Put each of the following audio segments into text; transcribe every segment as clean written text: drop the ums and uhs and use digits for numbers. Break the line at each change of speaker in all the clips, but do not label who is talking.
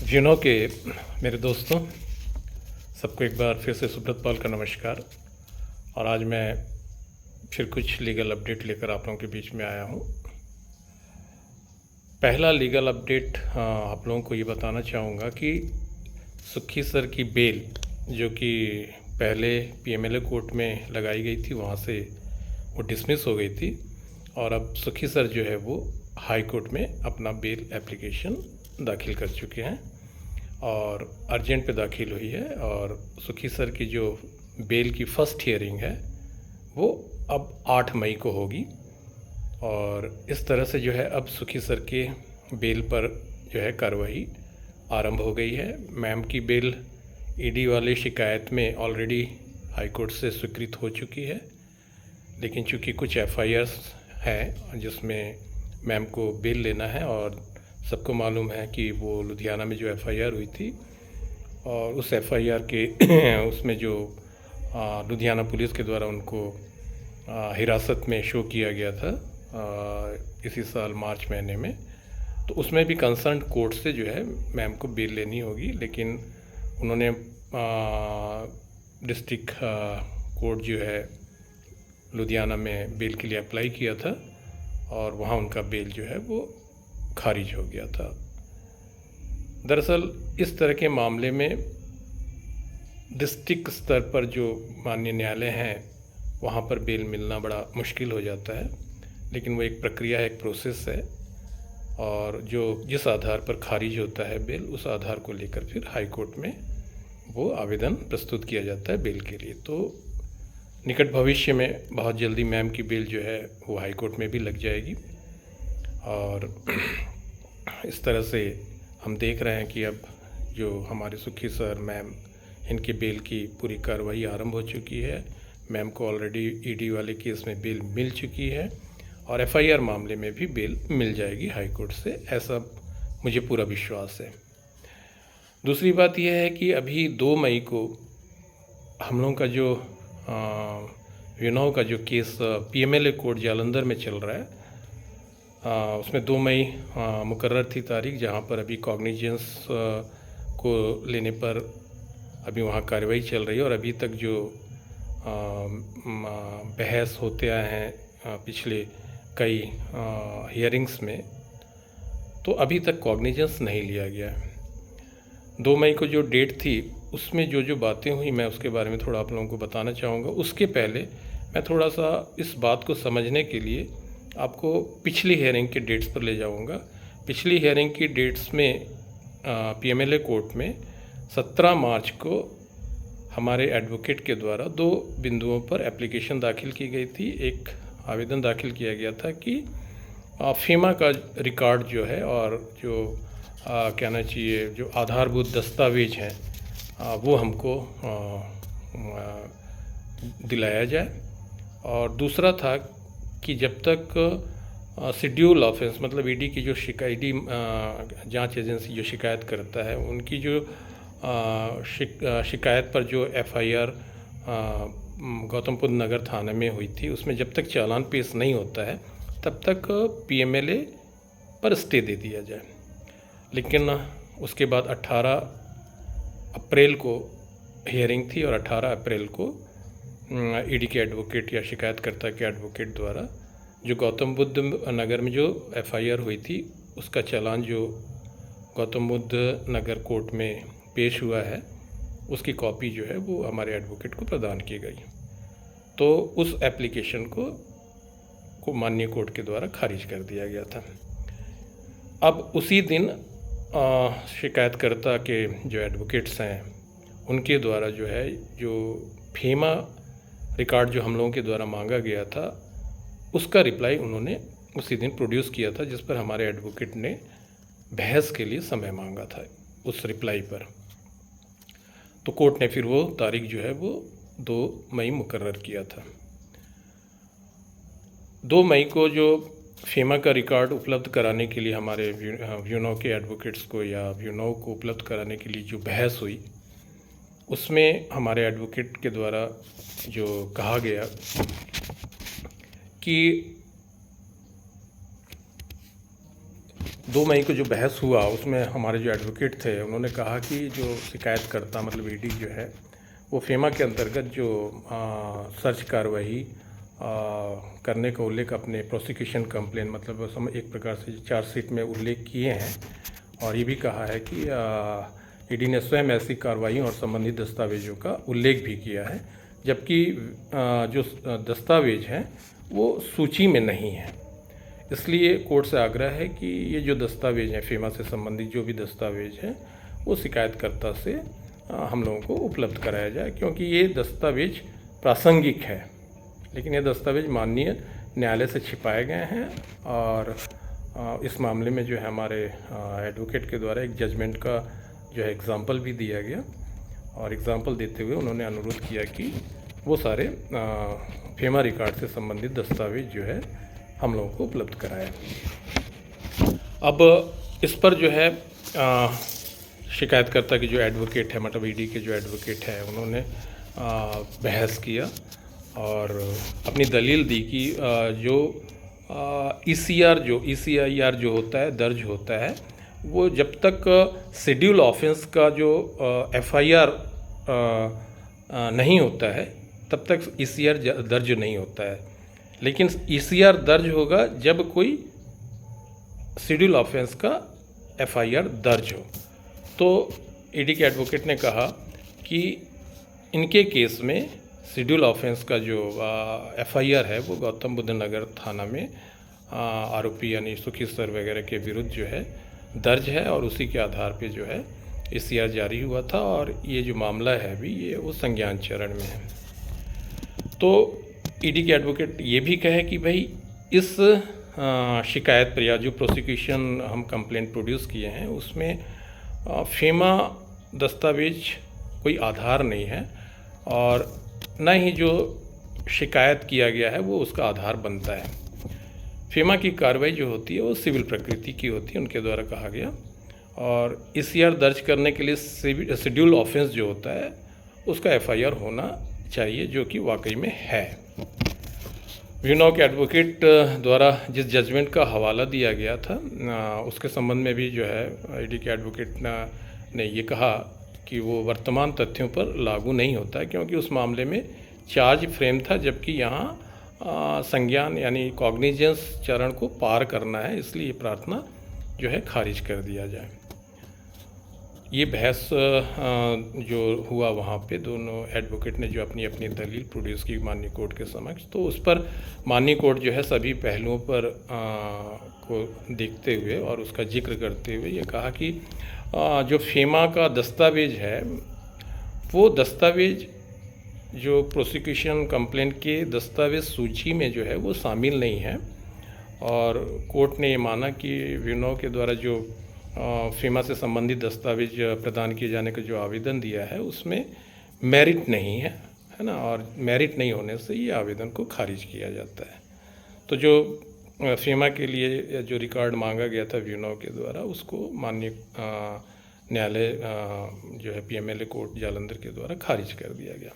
जिनों के मेरे दोस्तों, सबको एक बार फिर से सुब्रत पाल का नमस्कार। और आज मैं फिर कुछ लीगल अपडेट लेकर आप लोगों के बीच में आया हूँ। पहला लीगल अपडेट आप लोगों को ये बताना चाहूँगा कि सुक्खी सर की बेल जो कि पहले पीएमएलए कोर्ट में लगाई गई थी, वहाँ से वो डिसमिस हो गई थी और अब सुक्खी सर जो है वो हाई कोर्ट में अपना बेल एप्लीकेशन दाखिल कर चुके हैं और अर्जेंट पे दाखिल हुई है। और सुक्खी सर की जो बेल की फ़र्स्ट हियरिंग है वो अब 8 मई को होगी। और इस तरह से जो है अब सुक्खी सर के बेल पर जो है कार्रवाई आरंभ हो गई है। मैम की बेल ईडी वाली शिकायत में ऑलरेडी हाई कोर्ट से स्वीकृत हो चुकी है, लेकिन चूँकि कुछ एफआईआर्स हैं जिसमें मैम को बेल लेना है और सबको मालूम है कि वो लुधियाना में जो एफआईआर हुई थी और उस एफआईआर के उसमें जो लुधियाना पुलिस के द्वारा उनको हिरासत में शो किया गया था इसी साल मार्च महीने में, तो उसमें भी कंसर्न कोर्ट से जो है मैम को बेल लेनी होगी। लेकिन उन्होंने डिस्ट्रिक्ट कोर्ट जो है लुधियाना में बेल के लिए अप्लाई किया था और वहाँ उनका बेल जो है वो खारिज हो गया था। दरअसल इस तरह के मामले में डिस्ट्रिक्ट स्तर पर जो माननीय न्यायालय हैं वहाँ पर बेल मिलना बड़ा मुश्किल हो जाता है, लेकिन वो एक प्रक्रिया है, एक प्रोसेस है और जो जिस आधार पर खारिज होता है बेल, उस आधार को लेकर फिर हाई कोर्ट में वो आवेदन प्रस्तुत किया जाता है बेल के लिए। तो निकट भविष्य में बहुत जल्दी मैम की बेल जो है वो हाई कोर्ट में भी लग जाएगी और इस तरह से हम देख रहे हैं कि अब जो हमारे सुक्खी सर मैम, इनकी बेल की पूरी कार्रवाई आरंभ हो चुकी है। मैम को ऑलरेडी ईडी वाले केस में बेल मिल चुकी है और एफआईआर मामले में भी बेल मिल जाएगी हाई कोर्ट से, ऐसा मुझे पूरा विश्वास है। दूसरी बात यह है कि अभी 2 मई को हम लोगों का जो विनोव का जो केस पीएमएलए कोर्ट जालंधर में चल रहा है, उसमें 2 मई मुकर्रर थी तारीख, जहां पर अभी कॉग्निजेंस को लेने पर अभी वहां कार्रवाई चल रही है और अभी तक जो बहस होते आए हैं पिछले कई हियरिंग्स में, तो अभी तक कॉग्निजेंस नहीं लिया गया है। 2 मई को जो डेट थी उसमें जो बातें हुई, मैं उसके बारे में थोड़ा आप लोगों को बताना चाहूँगा। उसके पहले मैं थोड़ा सा इस बात को समझने के लिए आपको पिछली हियरिंग के डेट्स पर ले जाऊंगा। पिछली हियरिंग की डेट्स में पीएमएलए कोर्ट में 17 मार्च को हमारे एडवोकेट के द्वारा 2 बिंदुओं पर एप्लीकेशन दाखिल की गई थी। एक आवेदन दाखिल किया गया था कि फीमा का रिकॉर्ड जो है और जो कहना चाहिए जो आधारभूत दस्तावेज हैं वो हमको दिलाया जाए, और दूसरा था कि जब तक शेड्यूल ऑफेंस मतलब ईडी की जो ईडी जांच एजेंसी जो शिकायत करता है उनकी जो शिकायत पर जो एफआईआर गौतमबुद्ध नगर थाने में हुई थी, उसमें जब तक चालान पेश नहीं होता है तब तक पीएमएलए पर स्टे दे दिया जाए। लेकिन उसके बाद 18 अप्रैल को हियरिंग थी और 18 अप्रैल को ईडी के एडवोकेट या शिकायतकर्ता के एडवोकेट द्वारा जो गौतम बुद्ध नगर में जो एफआईआर हुई थी उसका चालान जो गौतम बुद्ध नगर कोर्ट में पेश हुआ है उसकी कॉपी जो है वो हमारे एडवोकेट को प्रदान की गई। तो उस एप्लीकेशन को माननीय कोर्ट के द्वारा खारिज कर दिया गया था। अब उसी दिन शिकायतकर्ता के जो एडवोकेट्स हैं उनके द्वारा जो है जो फीमा रिकॉर्ड जो हम लोगों के द्वारा मांगा गया था उसका रिप्लाई उन्होंने उसी दिन प्रोड्यूस किया था, जिस पर हमारे एडवोकेट ने बहस के लिए समय मांगा था उस रिप्लाई पर। तो कोर्ट ने फिर वो तारीख जो है वो 2 मई मुकर्रर किया था। 2 मई को जो फीमा का रिकॉर्ड उपलब्ध कराने के लिए हमारे व्यूनोव के एडवोकेट्स को या व्यूनोव को उपलब्ध कराने के लिए जो बहस हुई, उसमें हमारे एडवोकेट के द्वारा जो कहा गया कि 2 मई को जो बहस हुआ उसमें हमारे जो एडवोकेट थे उन्होंने कहा कि जो शिकायतकर्ता मतलब ईडी जो है वो फेमा के अंतर्गत जो सर्च कार्रवाई करने का उल्लेख अपने प्रोसिक्यूशन कंप्लेन मतलब हम एक प्रकार से चार्जशीट में उल्लेख किए हैं और ये भी कहा है कि ईडी ने स्वयं ऐसी कार्रवाई और संबंधित दस्तावेजों का उल्लेख भी किया है, जबकि जो दस्तावेज हैं वो सूची में नहीं है। इसलिए कोर्ट से आग्रह है कि ये जो दस्तावेज हैं फेमा से संबंधित जो भी दस्तावेज हैं वो शिकायतकर्ता से हम लोगों को उपलब्ध कराया जाए, क्योंकि ये दस्तावेज प्रासंगिक है, लेकिन ये दस्तावेज माननीय न्यायालय से छिपाए गए हैं। और इस मामले में जो है हमारे एडवोकेट के द्वारा एक जजमेंट का जो है एग्ज़ाम्पल भी दिया गया और एग्ज़ाम्पल देते हुए उन्होंने अनुरोध किया कि वो सारे फेमा रिकॉर्ड से संबंधित दस्तावेज जो है हम लोगों को उपलब्ध कराया। अब इस पर जो है शिकायतकर्ता की जो एडवोकेट है मतलब ईडी के जो एडवोकेट है उन्होंने बहस किया और अपनी दलील दी कि जो ECIR जो होता है दर्ज होता है वो जब तक शेड्यूल ऑफेंस का जो FIR नहीं होता है तब तक ECR दर्ज नहीं होता है, लेकिन ECR दर्ज होगा जब कोई शेड्यूल ऑफेंस का FIR दर्ज हो। तो ईडी के एडवोकेट ने कहा कि इनके केस में शेड्यूल ऑफेंस का जो FIR है वो गौतम बुद्ध नगर थाना में आरोपी यानी सुखी सर वगैरह के विरुद्ध जो है दर्ज है और उसी के आधार पे जो है ECR जारी हुआ था और ये जो मामला है अभी ये वो संज्ञान चरण में है। तो ईडी के एडवोकेट ये भी कहे कि भाई इस शिकायत पर या जो प्रोसिक्यूशन हम कंप्लेंट प्रोड्यूस किए हैं उसमें फेमा दस्तावेज कोई आधार नहीं है और न ही जो शिकायत किया गया है वो उसका आधार बनता है। फेमा की कार्रवाई जो होती है वो सिविल प्रकृति की होती है उनके द्वारा कहा गया, और ECR दर्ज करने के लिए शेड्यूल ऑफेंस जो होता है उसका FIR होना चाहिए, जो कि वाकई में है। विनोद के एडवोकेट द्वारा जिस जजमेंट का हवाला दिया गया था उसके संबंध में भी जो है ईडी के एडवोकेट ने ये कहा कि वो वर्तमान तथ्यों पर लागू नहीं होता है, क्योंकि उस मामले में चार्ज फ्रेम था, जबकि यहाँ संज्ञान यानी कॉग्निजेंस चरण को पार करना है, इसलिए ये प्रार्थना जो है खारिज कर दिया जाए। ये बहस जो हुआ वहाँ पे दोनों एडवोकेट ने जो अपनी अपनी दलील प्रोड्यूस की माननीय कोर्ट के समक्ष, तो उस पर माननीय कोर्ट जो है सभी पहलुओं पर को देखते हुए और उसका जिक्र करते हुए ये कहा कि जो फेमा का दस्तावेज है वो दस्तावेज जो प्रोसिक्यूशन कंप्लेंट के दस्तावेज सूची में जो है वो शामिल नहीं है, और कोर्ट ने ये माना कि विनोद के द्वारा जो फेमा से संबंधित दस्तावेज प्रदान किए जाने का जो आवेदन दिया है उसमें मेरिट नहीं है ना, और मेरिट नहीं होने से ये आवेदन को खारिज किया जाता है। तो जो फेमा के लिए जो रिकॉर्ड मांगा गया था विनोद के द्वारा उसको माननीय न्यायालय जो है PMLA कोर्ट जालंधर के द्वारा खारिज कर दिया गया।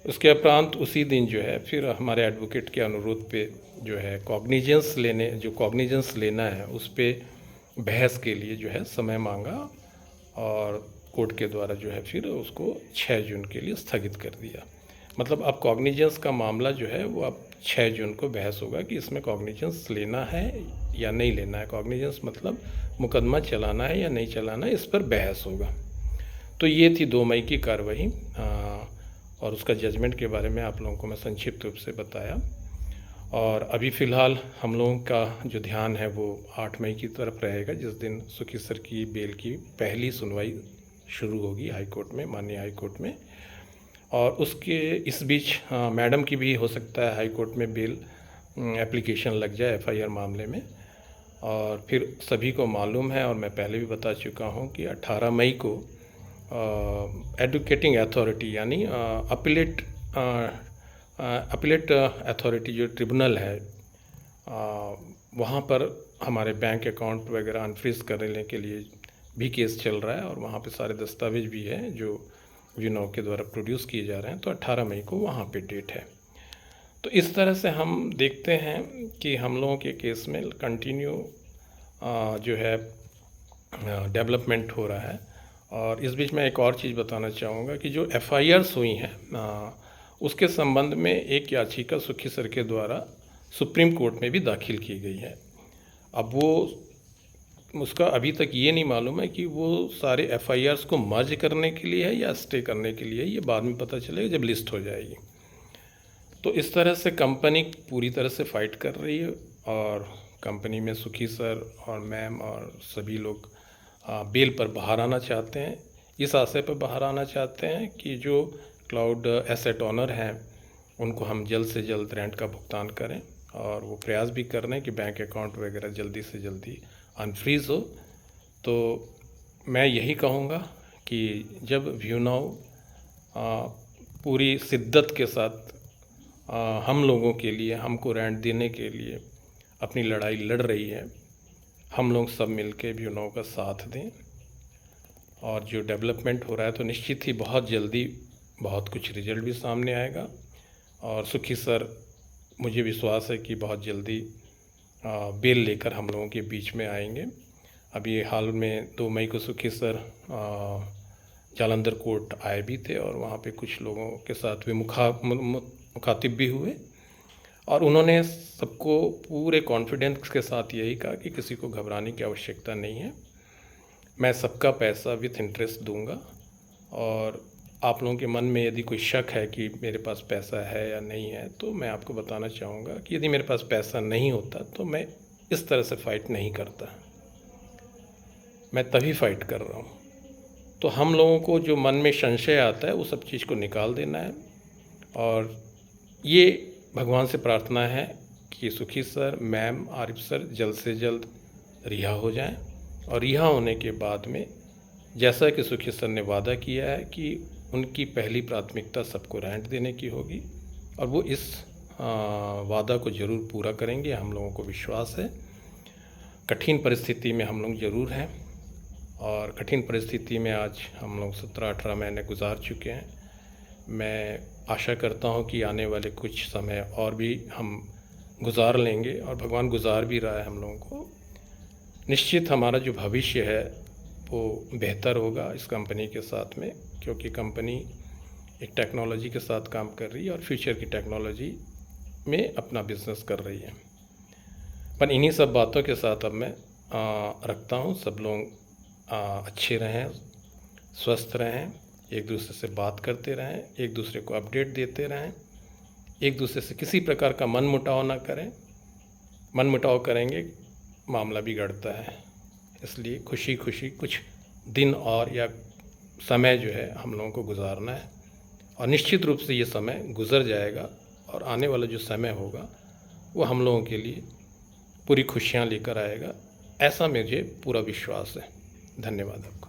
उसके उपरांत उसी दिन जो है फिर हमारे एडवोकेट के अनुरोध पे जो है कॉग्निजेंस लेना है उस पर बहस के लिए जो है समय मांगा, और कोर्ट के द्वारा जो है फिर उसको 6 जून के लिए स्थगित कर दिया। मतलब अब कॉग्निजेंस का मामला जो है वो अब 6 जून को बहस होगा कि इसमें कॉग्निजेंस लेना है या नहीं लेना है। कॉग्निजेंस मतलब मुकदमा चलाना है या नहीं चलाना है, इस पर बहस होगा। तो ये थी 2 मई की कार्रवाई और उसका जजमेंट के बारे में आप लोगों को मैं संक्षिप्त रूप से बताया। और अभी फ़िलहाल हम लोगों का जो ध्यान है वो 8 मई की तरफ रहेगा, जिस दिन सुखी सर की बेल की पहली सुनवाई शुरू होगी हाई कोर्ट में, माननीय हाई कोर्ट में। और उसके इस बीच मैडम की भी हो सकता है हाई कोर्ट में बेल एप्लीकेशन लग जाए FIR मामले में। और फिर सभी को मालूम है और मैं पहले भी बता चुका हूँ कि 18 मई को एडुकेटिंग अथॉरिटी यानी अपीलेट अथॉरिटी जो ट्रिब्यूनल है वहाँ पर हमारे बैंक अकाउंट वगैरह अनफ्रीज करने के लिए भी केस चल रहा है, और वहाँ पे सारे दस्तावेज भी हैं जो विनोद के द्वारा प्रोड्यूस किए जा रहे हैं। तो 18 मई को वहाँ पे डेट है। तो इस तरह से हम देखते हैं कि हम लोगों के केस में कंटिन्यू जो है डेवलपमेंट हो रहा है। और इस बीच में एक और चीज़ बताना चाहूँगा कि जो एफआईआर्स हुई हैं उसके संबंध में एक याचिका सुखी सर के द्वारा सुप्रीम कोर्ट में भी दाखिल की गई है। अब वो उसका अभी तक ये नहीं मालूम है कि वो सारे एफआईआर्स को मर्ज करने के लिए है या स्टे करने के लिए, ये बाद में पता चलेगा जब लिस्ट हो जाएगी। तो इस तरह से कंपनी पूरी तरह से फाइट कर रही है और कंपनी में सुखी सर और मैम और सभी लोग बेल पर बाहर आना चाहते हैं। इस आशय पर बाहर आना चाहते हैं कि जो क्लाउड एसेट ओनर हैं उनको हम जल्द से जल्द रेंट का भुगतान करें, और वो प्रयास भी कर रहे हैं कि बैंक अकाउंट वगैरह जल्दी से जल्दी अनफ्रीज़ हो। तो मैं यही कहूँगा कि जब व्यू नाउ पूरी शिद्दत के साथ हम लोगों के लिए, हमको रेंट देने के लिए अपनी लड़ाई लड़ रही है, हम लोग सब मिलके व्यू नाउ का साथ दें। और जो डेवलपमेंट हो रहा है तो निश्चित ही बहुत जल्दी बहुत कुछ रिजल्ट भी सामने आएगा। और सुखी सर, मुझे विश्वास है कि बहुत जल्दी बेल लेकर हम लोगों के बीच में आएंगे। अभी हाल में 2 मई को सुखी सर जालंधर कोर्ट आए भी थे और वहाँ पे कुछ लोगों के साथ भी मुखातिब भी हुए, और उन्होंने सबको पूरे कॉन्फिडेंस के साथ यही कहा कि किसी को घबराने की आवश्यकता नहीं है, मैं सबका पैसा विथ इंटरेस्ट दूंगा। और आप लोगों के मन में यदि कोई शक है कि मेरे पास पैसा है या नहीं है, तो मैं आपको बताना चाहूँगा कि यदि मेरे पास पैसा नहीं होता तो मैं इस तरह से फ़ाइट नहीं करता, मैं तभी फ़ाइट कर रहा हूँ। तो हम लोगों को जो मन में संशय आता है वो सब चीज़ को निकाल देना है, और ये भगवान से प्रार्थना है कि सुखी सर, मैम, आरिफ सर जल्द से जल्द रिहा हो जाएं, और रिहा होने के बाद में जैसा कि सुखी सर ने वादा किया है कि उनकी पहली प्राथमिकता सबको रेंट देने की होगी, और वो इस वादा को ज़रूर पूरा करेंगे, हम लोगों को विश्वास है। कठिन परिस्थिति में हम लोग ज़रूर हैं, और कठिन परिस्थिति में आज हम लोग 17-18 महीने गुजार चुके हैं। मैं आशा करता हूँ कि आने वाले कुछ समय और भी हम गुजार लेंगे, और भगवान गुजार भी रहा है हम लोगों को। निश्चित हमारा जो भविष्य है वो बेहतर होगा इस कंपनी के साथ में, क्योंकि कंपनी एक टेक्नोलॉजी के साथ काम कर रही है और फ्यूचर की टेक्नोलॉजी में अपना बिजनेस कर रही है। पर इन्हीं सब बातों के साथ अब मैं रखता हूँ। सब लोग अच्छे रहें, स्वस्थ रहें, एक दूसरे से बात करते रहें, एक दूसरे को अपडेट देते रहें, एक दूसरे से किसी प्रकार का मनमुटाव ना करें। मनमुटाव करेंगे मामला बिगड़ता है। इसलिए खुशी खुशी कुछ दिन और या समय जो है हम लोगों को गुजारना है, और निश्चित रूप से ये समय गुजर जाएगा, और आने वाला जो समय होगा वो हम लोगों के लिए पूरी खुशियाँ लेकर आएगा, ऐसा मुझे पूरा विश्वास है। धन्यवाद आपका।